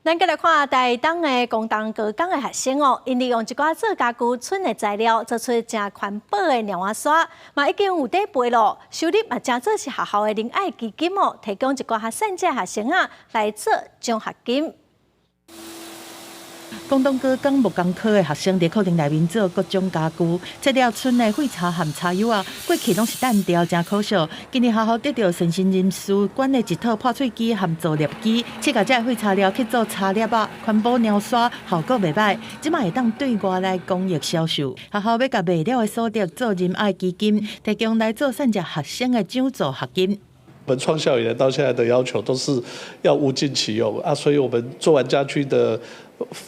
咱再来看台东的高中高工的学生哦，因利用一寡做家具剩的材料，做出真环保的尿瓦刷，嘛已经有底卖咯。收入嘛，真做是学校的仁爱基金哦，提供一寡较善者学生啊来做奖学金。广东高工木工科的学生伫课堂内面做各种家具，切了剩的废茶含茶油啊，过去拢是单调，真可惜。今日学校得到善心人士管的一套破碎机含造粒机，切甲这废材料去做茶粒啊，环保尿刷，效果袂歹。即卖会当对外来公益销售。学校要甲卖了的所得做仁爱基金，提供来做善者学生的奖助学金。我们创校以来到现在的要求都是要物尽其用啊，所以我们做完家居的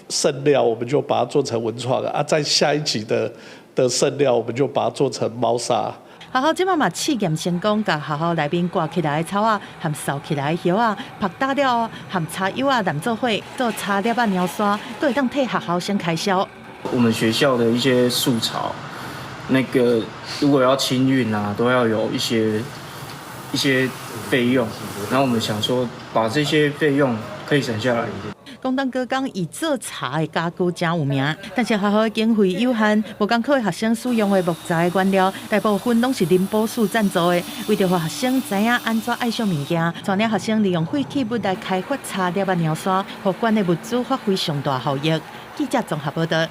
剩料，我们就把它做成文创啊，在下一集的剩料，我们就把它做成猫砂。学校即摆嘛试验成功，甲学校内面挂起来的草啊，含扫起来的叶啊，拍打了含茶油啊染做伙，做茶粒啊尿刷，都会当替学校省开销。我们学校的一些树草，那个如果要清运啊，都要有一些费用，然后我们想说把这些费用可以省下来。广东高工以做茶的家具真有名，但是学校的经费有限，木工科的学生使用的木材原料，大部分拢是林宝树赞助的。为着让学生知影安怎爱惜物件，全领学生利用废弃物来开发茶粒啊尿刷，互管的物资发挥上大效益。记者综合报道。